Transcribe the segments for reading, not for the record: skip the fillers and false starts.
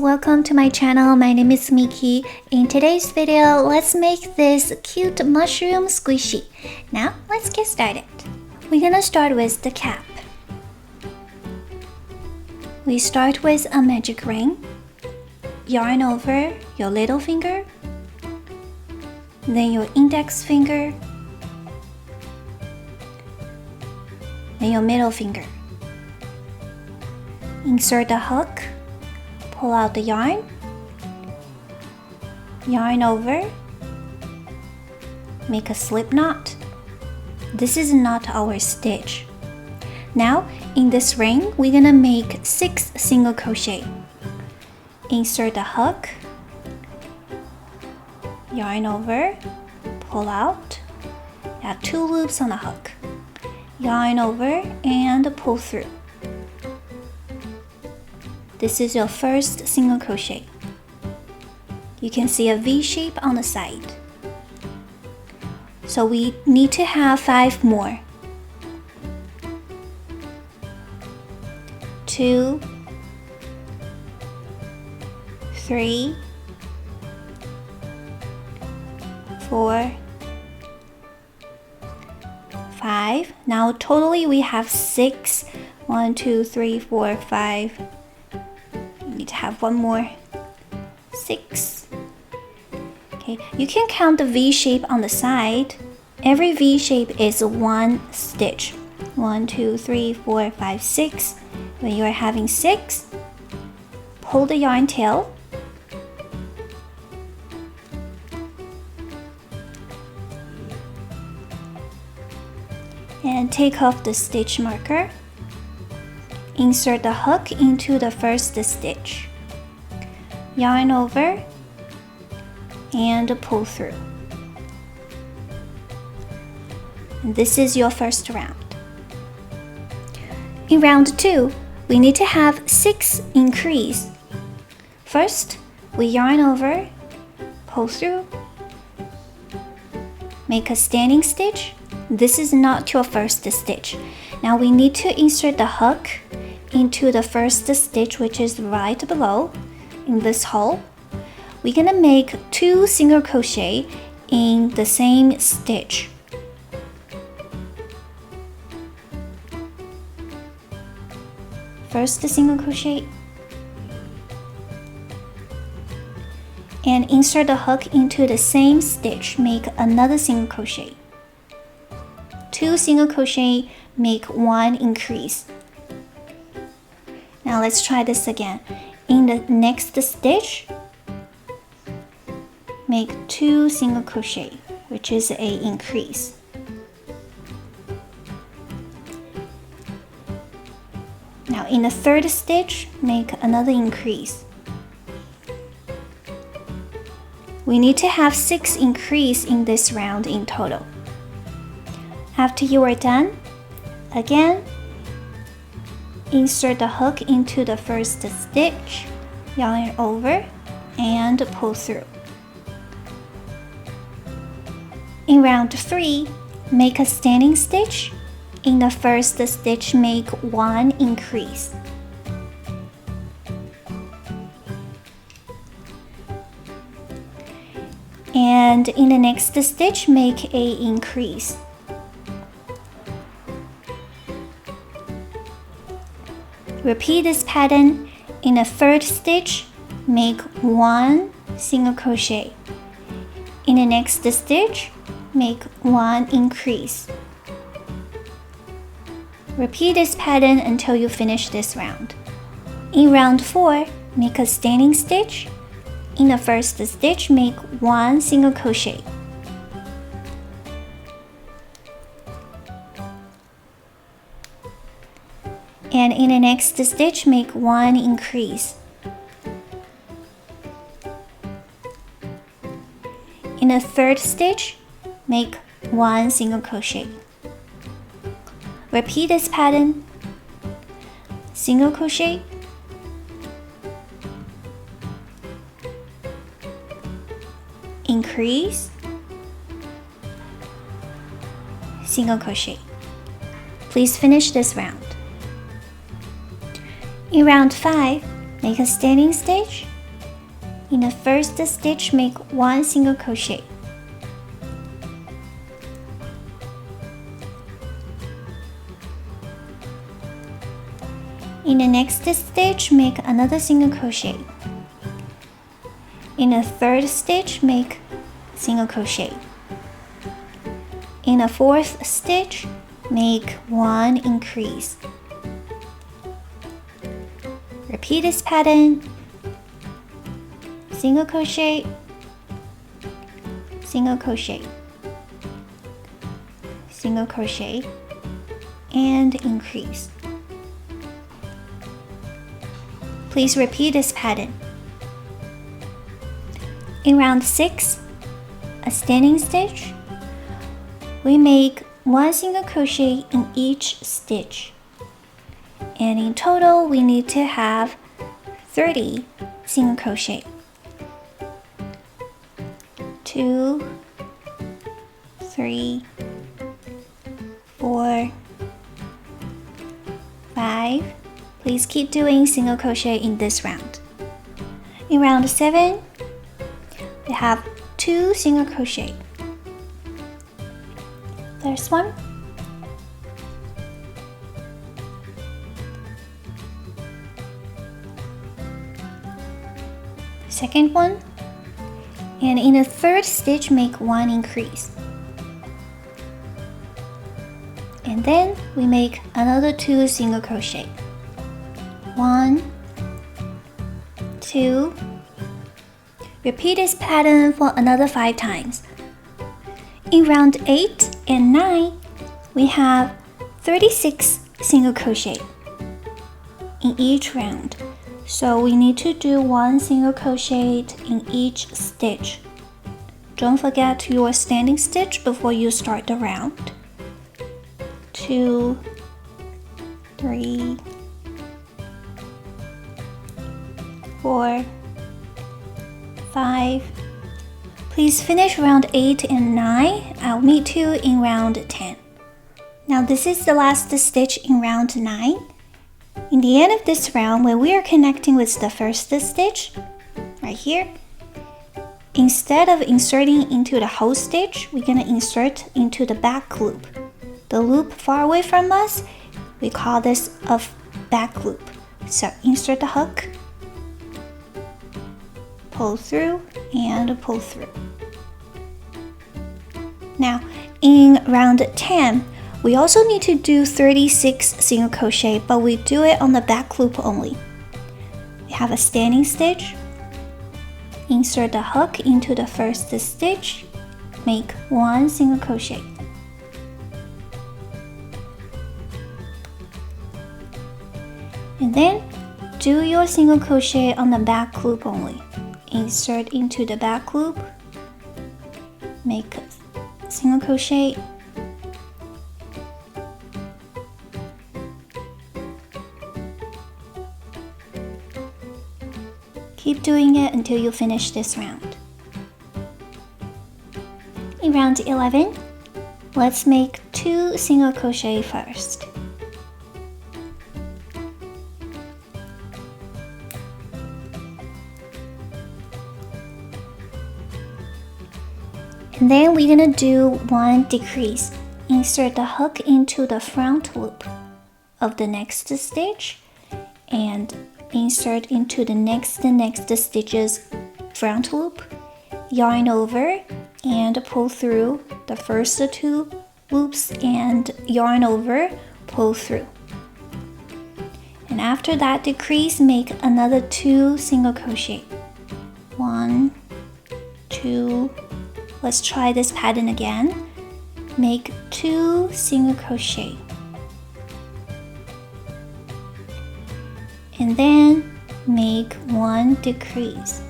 welcome to my channel. My name is Miki. In today's video, let's make this cute mushroom squishy. Now, let's get started. We're gonna start with the cap. We start with a magic ring. Yarn over your little finger, then your index finger, then your middle finger. Insert the hook, pull out the yarn, yarn over, make a slip knot. This is not our stitch. Now, in this ring, we're gonna make 6 single crochet. Insert the hook, yarn over, pull out, add 2 loops on the hook, yarn over and pull through. This is your first single crochet. You can see a V shape on the side. So we need to have 5 more. 2, 3, 4, 5. Now totally we have 6. 1, 2, 3, 4, 5. We need to have 1 more. 6. Okay, you can count the V shape on the side. Every V shape is 1 stitch. 1, 2, 3, 4, 5, 6. When you are having 6, pull the yarn tail. And take off the stitch marker. Insert the hook into the first stitch. Yarn over and pull through. And this is your first round. In round 2, we need to have 6 increase. First, we yarn over, pull through, make a standing stitch. This is not your first stitch. Now we need to insert the hook into the first stitch, which is right below in this hole. We're gonna make 2 single crochet in the same stitch. First single crochet and insert the hook into the same stitch. Make another single crochet. 2 single crochet, make 1 increase. Now let's try this again. In the next stitch, make 2 single crochet, which is a increase. Now in the third stitch, make another increase. We need to have 6 increase in this round in total. After you are done, again, insert the hook into the first stitch, yarn over, and pull through. In round 3, make a standing stitch. In the first stitch, make 1 increase. And in the next stitch, make a increase. Repeat this pattern. In the third stitch, make 1 single crochet. In the next stitch, make 1 increase. Repeat this pattern until you finish this round. In round 4, make a standing stitch. In the first stitch, make 1 single crochet. And in the next stitch, make 1 increase. In the third stitch, make 1 single crochet. Repeat this pattern. Single crochet, increase, single crochet. Please finish this round. In round 5, make a standing stitch. In the first stitch, make 1 single crochet. In the next stitch, make another single crochet. In the third stitch, make single crochet. In the fourth stitch, make 1 increase. Repeat this pattern. Single crochet, single crochet, single crochet, and increase. Please repeat this pattern. In round 6, a standing stitch, we make 1 single crochet in each stitch. And in total, we need to have 30 single crochet. 2, 3, 4, 5. Please keep doing single crochet in this round. In round 7, we have 2 single crochet. First one, second one, and in the third stitch, make 1 increase. And then we make another 2 single crochet. 1, 2. Repeat this pattern for another 5 times. In round 8 and 9, we have 36 single crochet in each round. So we need to do 1 single crochet in each stitch. Don't forget your standing stitch before you start the round. 2, 3, 4, 5. Please finish round 8 and 9. I'll meet you in round 10. Now this is the last stitch in round 9. In the end of this round, when we are connecting with the first stitch, right here, instead of inserting into the whole stitch, we're going to insert into the back loop. The loop far away from us, we call this a back loop. So insert the hook, pull through, and pull through. Now, in round 10, we also need to do 36 single crochet, but we do it on the back loop only. We have a standing stitch, insert the hook into the first stitch, make 1 single crochet. And then do your single crochet on the back loop only. Insert into the back loop, make a single crochet, keep doing it until you finish this round. In round 11, let's make 2 single crochet first. And then we're gonna do 1 decrease. Insert the hook into the front loop of the next stitch and insert into the next stitch's front loop, yarn over and pull through the first 2 loops and yarn over, pull through. And after that decrease, make another 2 single crochet. 1, 2. Let's try this pattern again. Make 2 single crochet. And then make 1 decrease.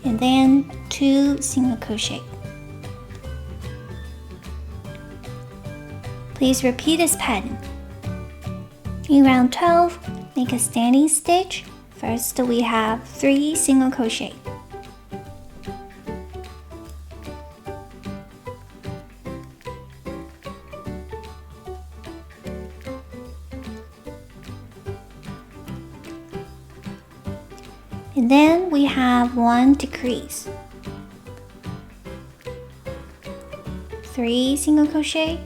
And then 2 single crochet. Please repeat this pattern. In round 12, make a standing stitch. First, we have 3 single crochet. And then we have 1 decrease, 3 single crochet,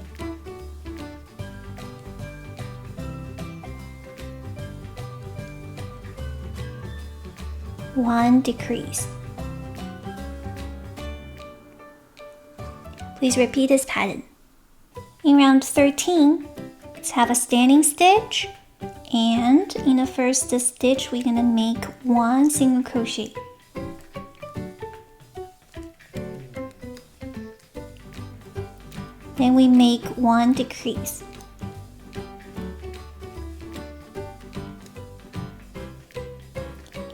1 decrease. Please repeat this pattern. In round 13, let's have a standing stitch, and in the first stitch we're gonna make 1 single crochet. Then we make 1 decrease.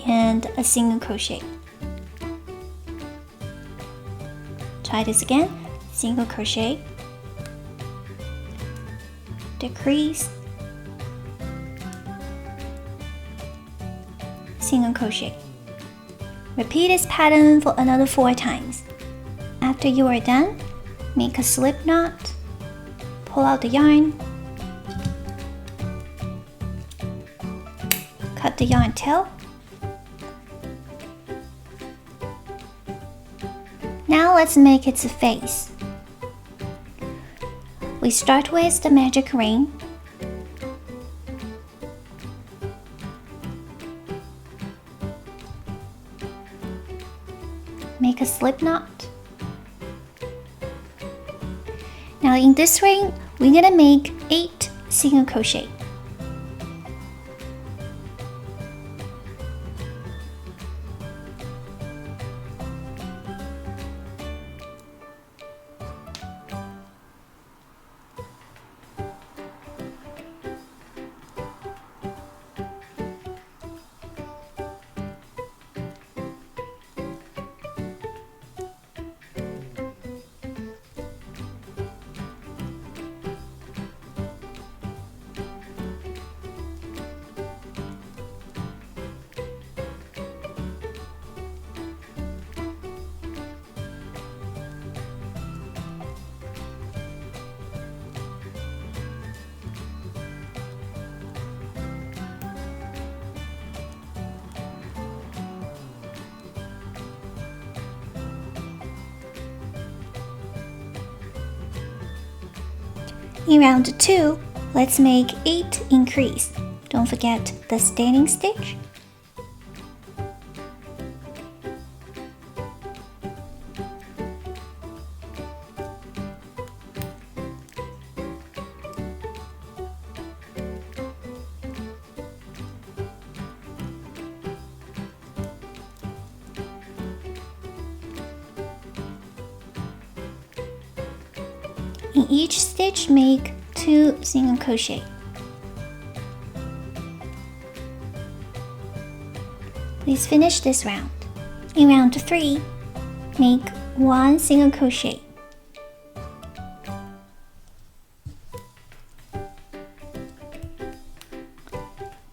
And a single crochet. Try this again. Single crochet, decrease, single crochet. Repeat this pattern for another 4 times. After you are done, make a slip knot, pull out the yarn, cut the yarn tail. Now let's make its face. We start with the magic ring. Make a slip knot. Now in this ring, we're gonna make 8 single crochet. In round 2, let's make 8 increase. Don't forget the standing stitch. In each stitch, make 2 single crochet. Please finish this round. In round 3, make 1 single crochet.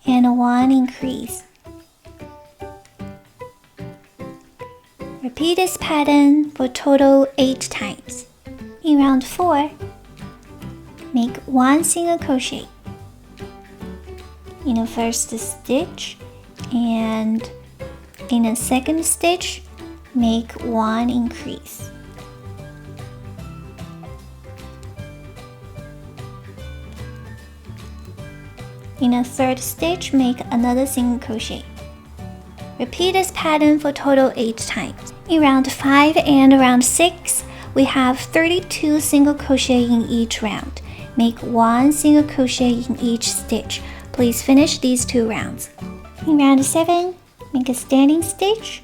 And 1 increase. Repeat this pattern for total 8 times. In round 4, make 1 single crochet in the first stitch, and in the second stitch, make 1 increase. In the third stitch, make another single crochet. Repeat this pattern for total 8 times. In round 5 and round 6, we have 32 single crochet in each round. Make 1 single crochet in each stitch. Please finish these 2 rounds. In round 7, make a standing stitch.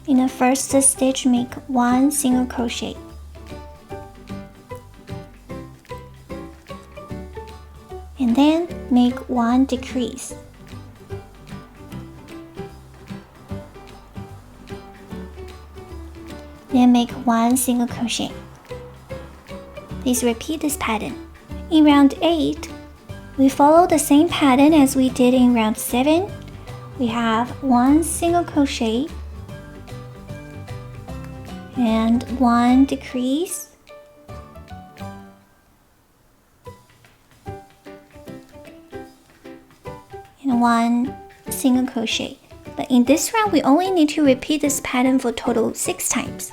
In the first stitch, make 1 single crochet. And then make 1 decrease. Then make 1 single crochet. Please repeat this pattern. In round 8, we follow the same pattern as we did in round 7. We have 1 single crochet and 1 decrease, and 1 single crochet. But in this round, we only need to repeat this pattern for a total of 6 times.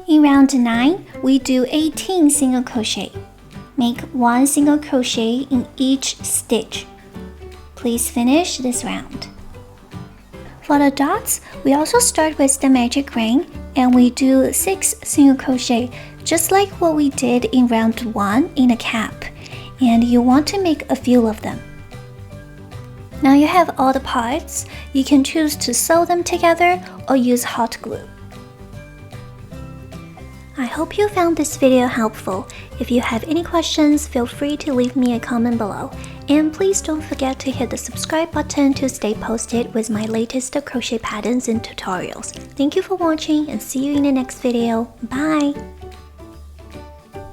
In round 9, we do 18 single crochet. Make 1 single crochet in each stitch. Please finish this round. For the dots, we also start with the magic ring and we do 6 single crochet, just like what we did in round 1 in the cap. And you want to make a few of them. Now you have all the parts. You can choose to sew them together or use hot glue. I hope you found this video helpful. If you have any questions, feel free to leave me a comment below. And please don't forget to hit the subscribe button to stay posted with my latest crochet patterns and tutorials. Thank you for watching and see you in the next video. Bye!